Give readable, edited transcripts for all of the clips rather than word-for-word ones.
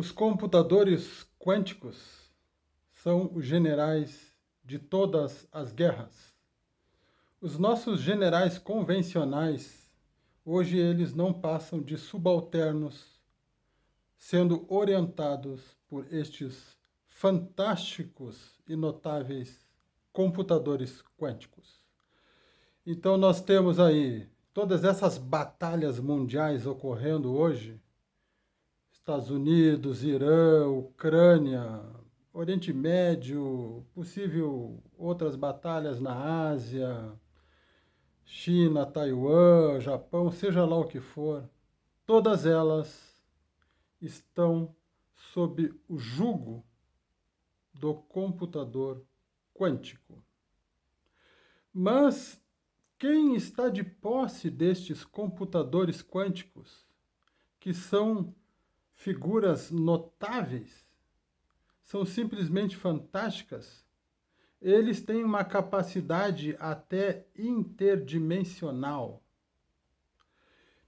Os computadores quânticos são os generais de todas as guerras. Os nossos generais convencionais, hoje eles não passam de subalternos, sendo orientados por estes fantásticos e notáveis computadores quânticos. Então nós temos aí todas essas batalhas mundiais ocorrendo hoje, Estados Unidos, Irã, Ucrânia, Oriente Médio, possível outras batalhas na Ásia, China, Taiwan, Japão, seja lá o que for, todas elas estão sob o jugo do computador quântico. Mas quem está de posse destes computadores quânticos, que são figuras notáveis, são simplesmente fantásticas, eles têm uma capacidade até interdimensional.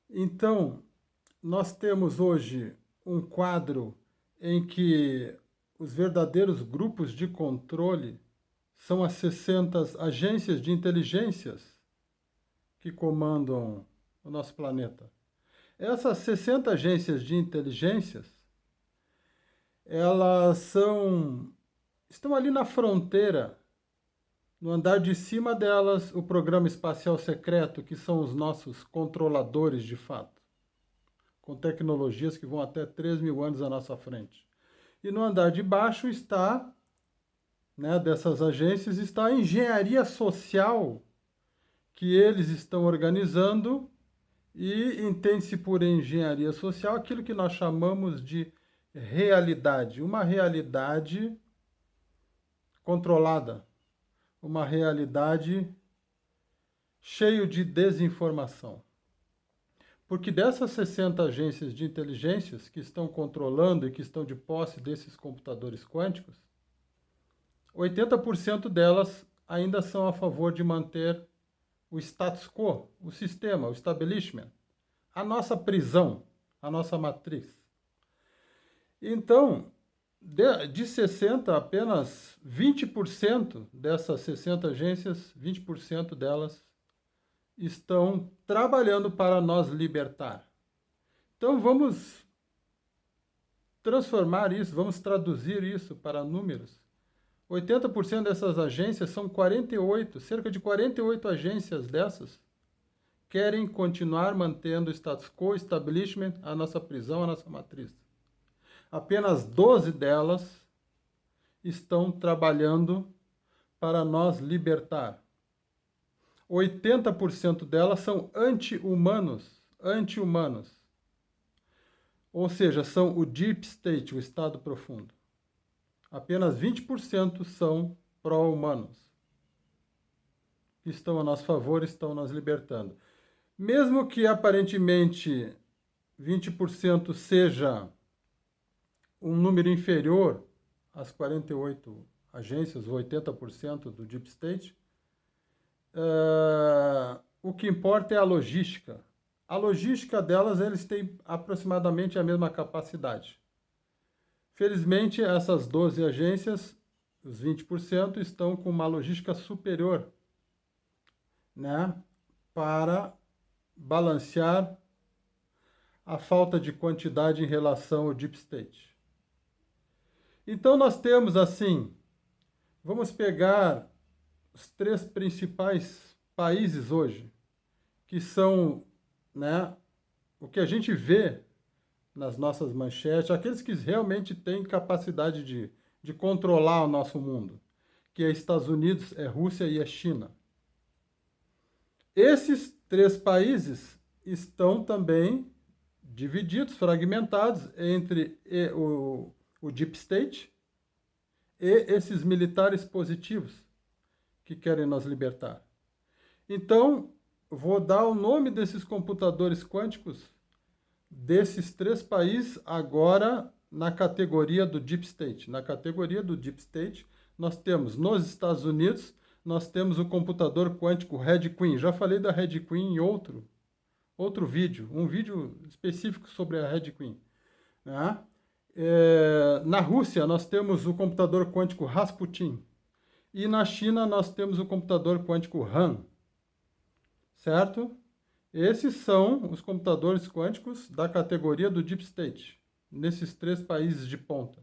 Então, nós temos hoje um quadro em que os verdadeiros grupos de controle são as 60 agências de inteligências que comandam o nosso planeta. Essas 60 agências de inteligências, elas estão ali na fronteira, no andar de cima delas, o programa espacial secreto, que são os nossos controladores de fato, com tecnologias que vão até 3.000 anos à nossa frente. E no andar de baixo está, dessas agências, está a engenharia social que eles estão organizando, e entende-se por engenharia social aquilo que nós chamamos de realidade, uma realidade controlada, uma realidade cheia de desinformação. Porque dessas 60 agências de inteligências que estão controlando e que estão de posse desses computadores quânticos, 80% delas ainda são a favor de manter o status quo, o sistema, o establishment, a nossa prisão, a nossa matriz. Então, de 60, apenas 20% dessas 60 agências, 20% delas estão trabalhando para nos libertar. Então, vamos transformar isso, vamos traduzir isso para números. 80% dessas agências são 48, cerca de 48 agências dessas querem continuar mantendo o status quo, establishment, a nossa prisão, a nossa matriz. Apenas 12 delas estão trabalhando para nos libertar. 80% delas são anti-humanos, ou seja, são o deep state, o estado profundo. Apenas 20% são pró-humanos, que estão a nosso favor, estão nos libertando. Mesmo que aparentemente 20% seja um número inferior às 48 agências, ou 80% do deep state, o que importa é a logística. A logística delas, eles têm aproximadamente a mesma capacidade. Felizmente, essas 12 agências, os 20%, estão com uma logística superior, para balancear a falta de quantidade em relação ao deep state. Então, nós temos assim, vamos pegar os 3 principais países hoje, que são, o que a gente vê nas nossas manchetes, aqueles que realmente têm capacidade de controlar o nosso mundo, que é Estados Unidos, é Rússia e é China. Esses 3 países estão também divididos, fragmentados entre o Deep State e esses militares positivos que querem nos libertar. Então, vou dar o nome desses computadores quânticos desses 3 países agora na categoria do Deep State. Na categoria do Deep State, nós temos nos Estados Unidos, nós temos o computador quântico Red Queen. Já falei da Red Queen em outro vídeo, um vídeo específico sobre a Red Queen. Na Rússia, nós temos o computador quântico Rasputin. E na China, nós temos o computador quântico Han. Certo? Esses são os computadores quânticos da categoria do Deep State, nesses 3 países de ponta.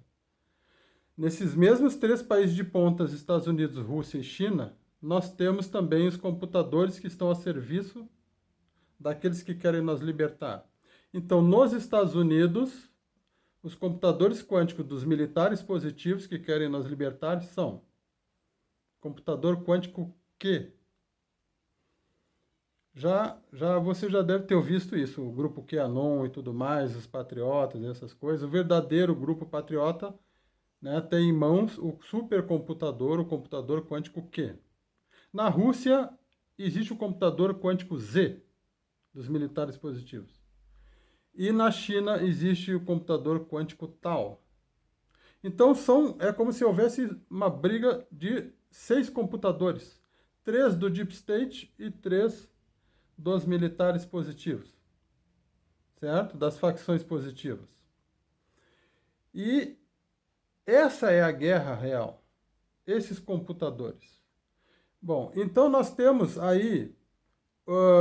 Nesses mesmos 3 países de ponta, Estados Unidos, Rússia e China, nós temos também os computadores que estão a serviço daqueles que querem nos libertar. Então, nos Estados Unidos, os computadores quânticos dos militares positivos que querem nos libertar são computador quântico Q. Você já deve ter visto isso, o grupo QAnon e tudo mais, os patriotas, essas coisas. O verdadeiro grupo patriota, né, tem em mãos o supercomputador, o computador quântico Q. Na Rússia, existe o computador quântico Z, dos militares positivos. E na China, existe o computador quântico Tau. Então, é como se houvesse uma briga de 6 computadores. 3 do Deep State e 3 dos militares positivos. Certo? Das facções positivas. E essa é a guerra real. Esses computadores. Bom, então nós temos aí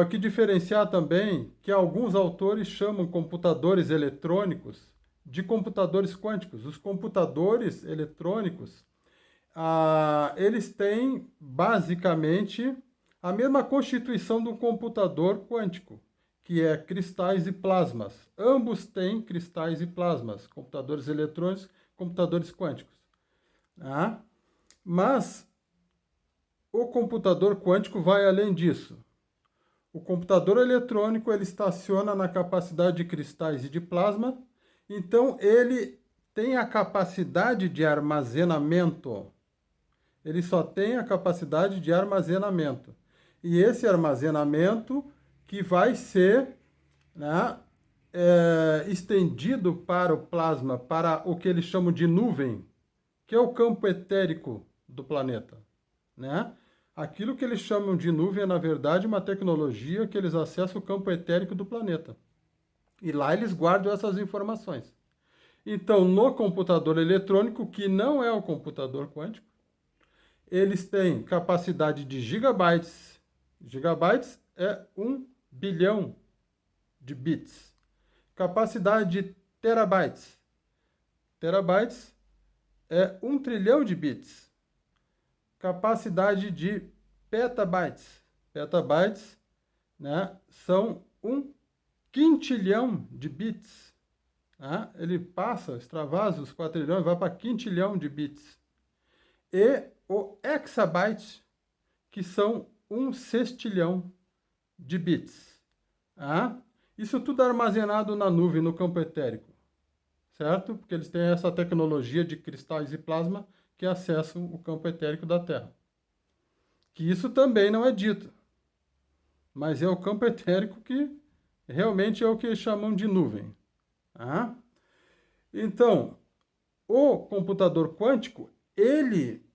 que diferenciar também que alguns autores chamam computadores eletrônicos de computadores quânticos. Os computadores eletrônicos, eles têm basicamente a mesma constituição do computador quântico, que é cristais e plasmas. Ambos têm cristais e plasmas, computadores eletrônicos, computadores quânticos. Tá? Mas o computador quântico vai além disso. O computador eletrônico ele estaciona na capacidade de cristais e de plasma, então ele tem a capacidade de armazenamento. Ele só tem a capacidade de armazenamento. E esse armazenamento que vai ser, né, estendido para o plasma, para o que eles chamam de nuvem, que é o campo etérico do planeta, né? Aquilo que eles chamam de nuvem é, na verdade, uma tecnologia que eles acessam o campo etérico do planeta. E lá eles guardam essas informações. Então, no computador eletrônico, que não é o computador quântico, eles têm capacidade de gigabytes. Gigabytes é 1 bilhão de bits. Capacidade de terabytes. Terabytes é 1 trilhão de bits. Capacidade de petabytes. Petabytes, né, são 1 quintilhão de bits. Né? Ele passa, extravasa os 4 trilhões, vai para quintilhão de bits. E o exabyte, que são 1 sextilhão de bits. Tá? Isso tudo armazenado na nuvem, no campo etérico. Certo? Porque eles têm essa tecnologia de cristais e plasma que acessam o campo etérico da Terra. Que isso também não é dito. Mas é o campo etérico que realmente é o que chamam de nuvem. Tá? Então, o computador quântico, ele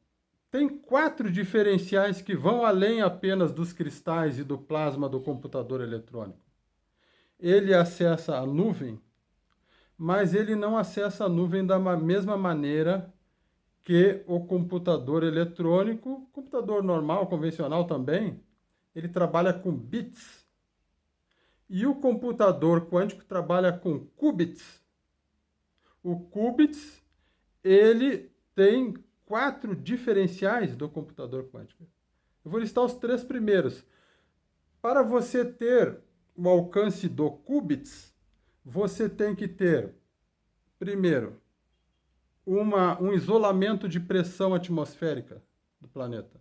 tem 4 diferenciais que vão além apenas dos cristais e do plasma do computador eletrônico. Ele acessa a nuvem, mas ele não acessa a nuvem da mesma maneira que o computador eletrônico, computador normal, convencional também, ele trabalha com bits. E o computador quântico trabalha com qubits. O qubits, ele tem 4 diferenciais do computador quântico. Eu vou listar os 3 primeiros. Para você ter o alcance do qubits, você tem que ter, primeiro, um isolamento de pressão atmosférica do planeta.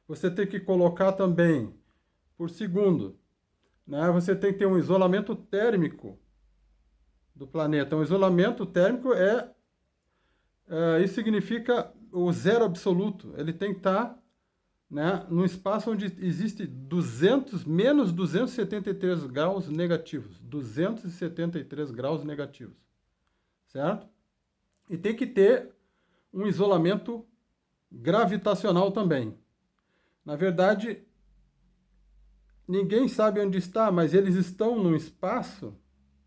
Você tem que colocar também, por segundo, né, você tem que ter um isolamento térmico do planeta. Um isolamento térmico isso significa o zero absoluto. Ele tem que estar, né, num espaço onde existe menos 273 graus negativos. 273 graus negativos. Certo? E tem que ter um isolamento gravitacional também. Na verdade, ninguém sabe onde está, mas eles estão num espaço,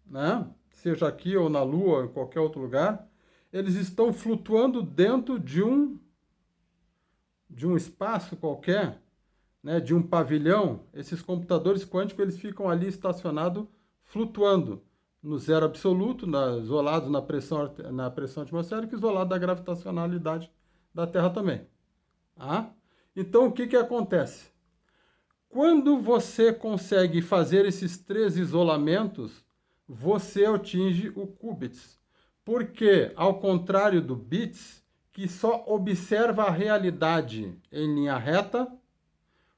né? Seja aqui ou na Lua ou em qualquer outro lugar, eles estão flutuando dentro de um espaço qualquer, né, de um pavilhão. Esses computadores quânticos eles ficam ali estacionados, flutuando no zero absoluto, isolados na pressão atmosférica, isolados da gravitacionalidade da Terra também. Tá? Então, o que acontece? Quando você consegue fazer esses 3 isolamentos, você atinge o qubits. Porque, ao contrário do bits, que só observa a realidade em linha reta,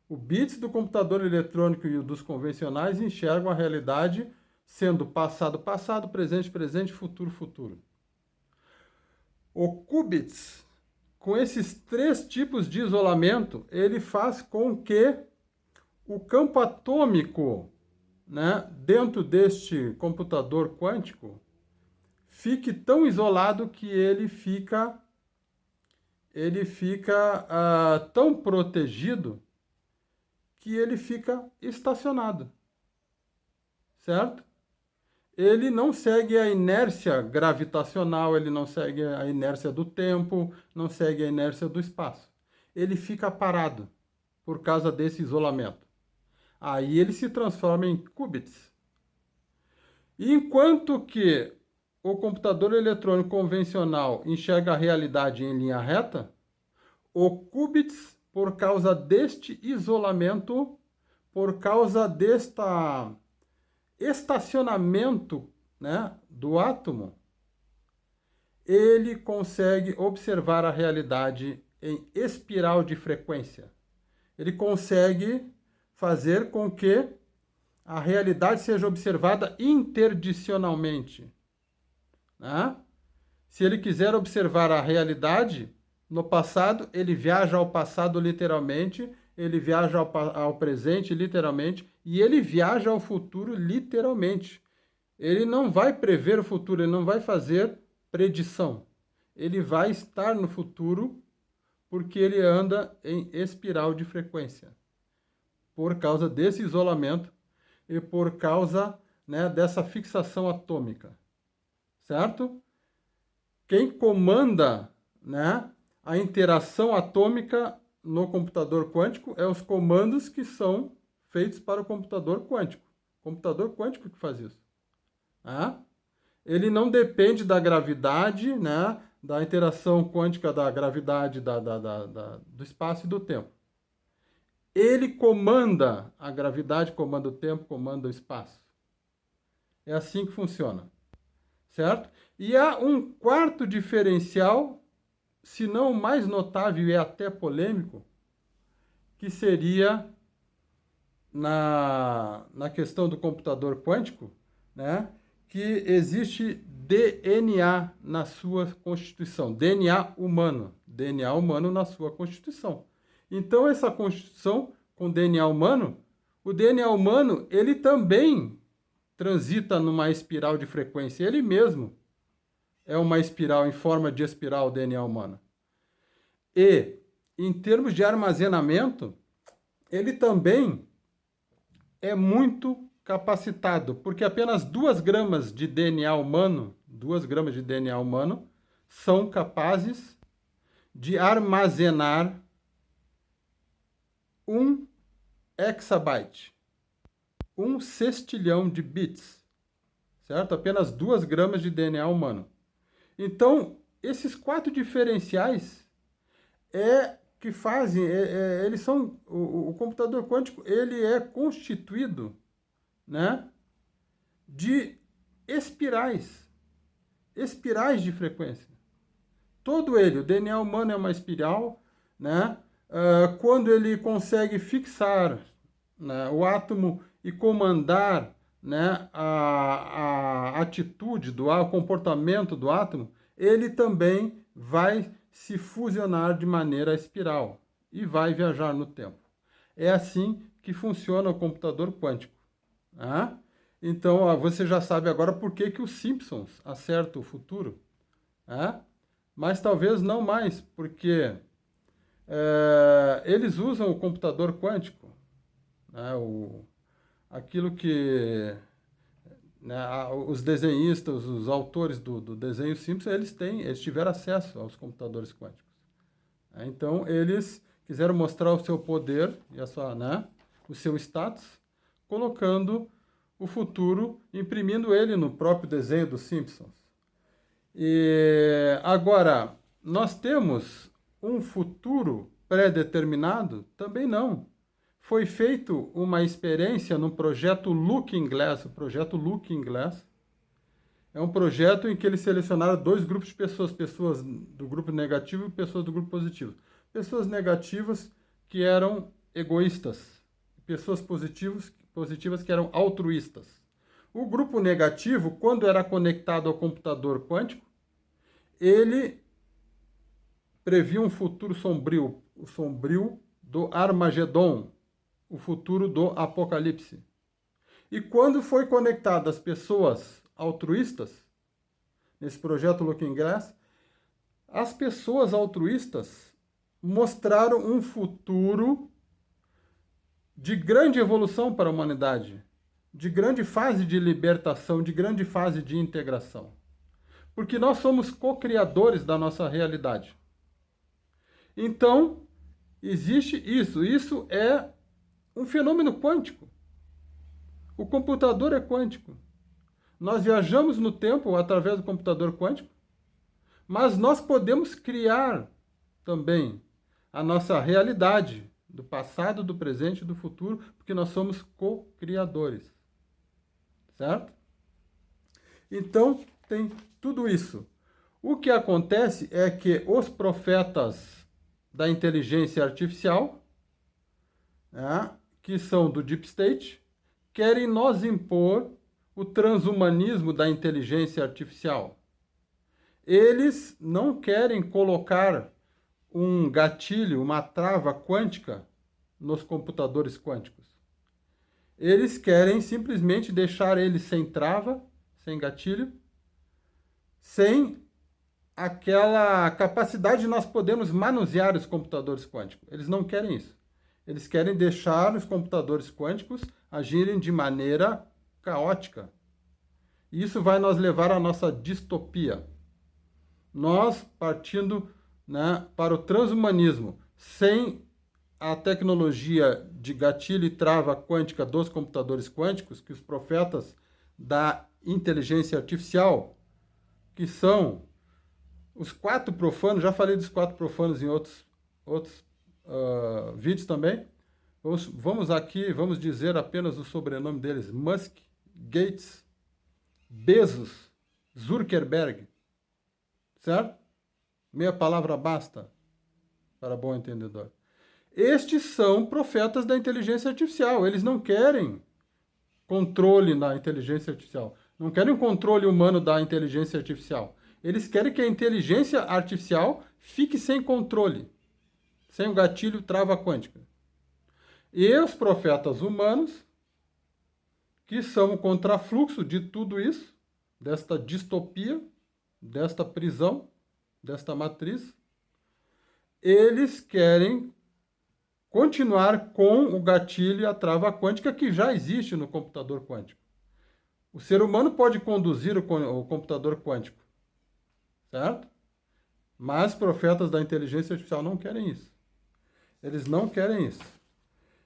o bits do computador eletrônico e o dos convencionais enxergam a realidade sendo passado, passado, presente, presente, futuro, futuro. O qubits, com esses 3 tipos de isolamento, ele faz com que o campo atômico, né, dentro deste computador quântico fique tão isolado que ele fica tão protegido que ele fica estacionado, certo? Ele não segue a inércia gravitacional, ele não segue a inércia do tempo, não segue a inércia do espaço. Ele fica parado por causa desse isolamento. Aí ele se transforma em qubits. Enquanto que o computador eletrônico convencional enxerga a realidade em linha reta, o qubits, por causa deste isolamento, por causa deste estacionamento, né, do átomo, ele consegue observar a realidade em espiral de frequência. Ele consegue fazer com que a realidade seja observada interdicionalmente. Né? Se ele quiser observar a realidade no passado, ele viaja ao passado literalmente, ele viaja ao presente literalmente, e ele viaja ao futuro literalmente. Ele não vai prever o futuro, ele não vai fazer predição. Ele vai estar no futuro porque ele anda em espiral de frequência. Por causa desse isolamento e por causa, né, dessa fixação atômica. Certo? Quem comanda, né, a interação atômica no computador quântico é os comandos que são feitos para o computador quântico. O computador quântico que faz isso. Tá? Ele não depende da gravidade, né, da interação quântica da gravidade do espaço e do tempo. Ele comanda a gravidade, comanda o tempo, comanda o espaço. É assim que funciona. Certo? E há um quarto diferencial, se não o mais notável e até polêmico, que seria na questão do computador quântico, né, que existe DNA na sua constituição, DNA humano na sua constituição. Então, essa constituição com DNA humano, o DNA humano, ele também transita numa espiral de frequência, ele mesmo é uma espiral, em forma de espiral, o DNA humano. E, em termos de armazenamento, ele também é muito capacitado, porque apenas 2 gramas de DNA humano, 2 gramas de DNA humano, são capazes de armazenar 1 exabyte, 1 sextilhão de bits, certo? Apenas 2 gramas de DNA humano. Então, esses 4 diferenciais que fazem, eles são, o computador quântico, ele é constituído, né, de espirais de frequência. Todo ele, o DNA humano é uma espiral, né? Quando ele consegue fixar, né, o átomo e comandar, né, a atitude o comportamento do átomo, ele também vai se fusionar de maneira espiral e vai viajar no tempo. É assim que funciona o computador quântico. Tá? Então, você já sabe agora por que os Simpsons acertam o futuro. Tá? Mas talvez não mais, porque eles usam o computador quântico, né? Aquilo que né, os desenhistas, os autores do desenho Simpson, eles tiveram acesso aos computadores quânticos. Então, eles quiseram mostrar o seu poder e o seu status, colocando o futuro, imprimindo ele no próprio desenho dos Simpsons. E agora, nós temos um futuro pré-determinado? Também não. Foi feito uma experiência no projeto Looking Glass. O projeto Looking Glass é um projeto em que eles selecionaram dois grupos de pessoas, pessoas do grupo negativo e pessoas do grupo positivo. Pessoas negativas que eram egoístas, pessoas positivas que eram altruístas. O grupo negativo, quando era conectado ao computador quântico, ele previa um futuro sombrio, o sombrio do Armagedon, o futuro do Apocalipse. E quando foi conectado às pessoas altruístas, nesse projeto Looking Glass, as pessoas altruístas mostraram um futuro de grande evolução para a humanidade, de grande fase de libertação, de grande fase de integração. Porque nós somos co-criadores da nossa realidade. Então, existe isso. Isso é um fenômeno quântico. O computador é quântico. Nós viajamos no tempo através do computador quântico, mas nós podemos criar também a nossa realidade do passado, do presente e do futuro, porque nós somos co-criadores. Certo? Então, tem tudo isso. O que acontece é que os profetas da inteligência artificial, né, que são do Deep State, querem nos impor o transhumanismo da inteligência artificial. Eles não querem colocar um gatilho, uma trava quântica nos computadores quânticos. Eles querem simplesmente deixar eles sem trava, sem gatilho, sem aquela capacidade de nós podermos manusear os computadores quânticos. Eles não querem isso. Eles querem deixar os computadores quânticos agirem de maneira caótica. E isso vai nos levar à nossa distopia. Nós partindo, né, para o transhumanismo, sem a tecnologia de gatilho e trava quântica dos computadores quânticos, que os profetas da inteligência artificial, que são os 4 profanos, já falei dos 4 profanos em outros vídeos também. Vamos dizer apenas o sobrenome deles: Musk, Gates, Bezos, Zuckerberg. Certo? Meia palavra basta para bom entendedor. Estes são profetas da inteligência artificial. Eles não querem controle na inteligência artificial. Não querem um controle humano da inteligência artificial. Eles querem que a inteligência artificial fique sem controle, sem o gatilho trava quântica. E os profetas humanos, que são o contrafluxo de tudo isso, desta distopia, desta prisão, desta matriz, eles querem continuar com o gatilho e a trava quântica que já existe no computador quântico. O ser humano pode conduzir o computador quântico, certo? Mas profetas da inteligência artificial não querem isso. Eles não querem isso.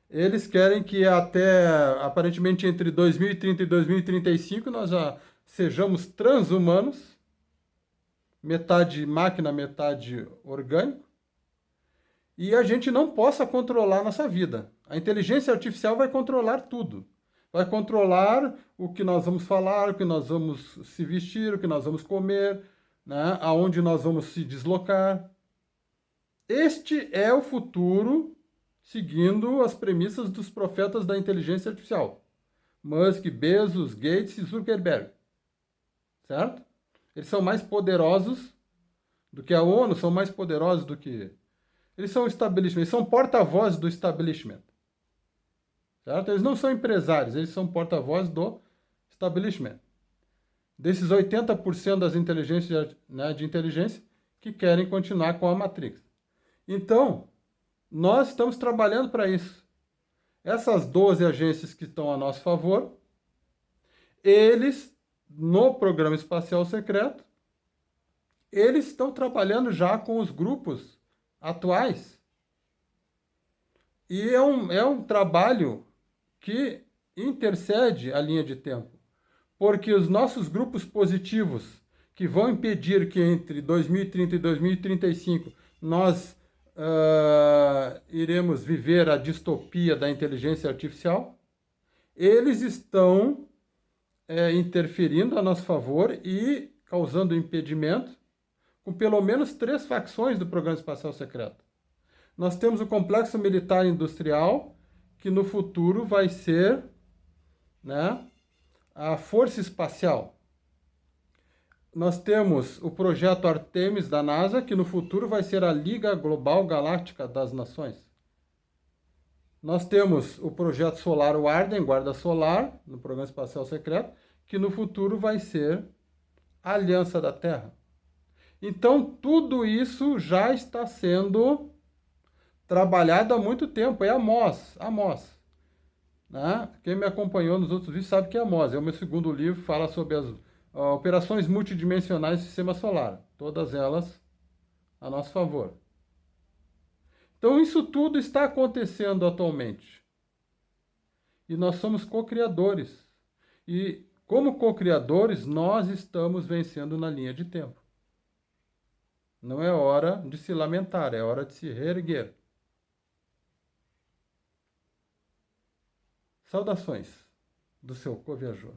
Eles querem que até, aparentemente, entre 2030 e 2035, nós já sejamos transhumanos, metade máquina, metade orgânico, e a gente não possa controlar a nossa vida. A inteligência artificial vai controlar tudo. Vai controlar o que nós vamos falar, o que nós vamos se vestir, o que nós vamos comer, né? Aonde nós vamos se deslocar. Este é o futuro seguindo as premissas dos profetas da inteligência artificial. Musk, Bezos, Gates e Zuckerberg. Certo? Eles são mais poderosos do que a ONU, são mais poderosos do que... Eles são establishment, eles são porta-vozes do establishment. Certo? Eles não são empresários, eles são porta-vozes do establishment. Desses 80% das inteligências, né, de inteligência que querem continuar com a Matrix. Então, nós estamos trabalhando para isso. Essas 12 agências que estão a nosso favor, eles, no programa espacial secreto, eles estão trabalhando já com os grupos atuais. E é um trabalho que intercede a linha de tempo, porque os nossos grupos positivos, que vão impedir que entre 2030 e 2035 nós iremos viver a distopia da inteligência artificial, eles estão interferindo a nosso favor e causando impedimento com pelo menos 3 facções do programa espacial secreto. Nós temos o complexo militar industrial, que no futuro vai ser, né, a força espacial. Nós temos o projeto Artemis da NASA, que no futuro vai ser a Liga Global Galáctica das Nações. Nós temos o projeto solar Warden, Guarda Solar, no programa espacial secreto, que no futuro vai ser a Aliança da Terra. Então, tudo isso já está sendo trabalhado há muito tempo. É a MOS. Né? Quem me acompanhou nos outros vídeos sabe que é a MOS. É o meu segundo livro, fala sobre as operações multidimensionais do sistema solar. Todas elas a nosso favor. Então, isso tudo está acontecendo atualmente. E nós somos co-criadores. E, como co-criadores, nós estamos vencendo na linha de tempo. Não é hora de se lamentar, é hora de se reerguer. Saudações do seu co-viajor.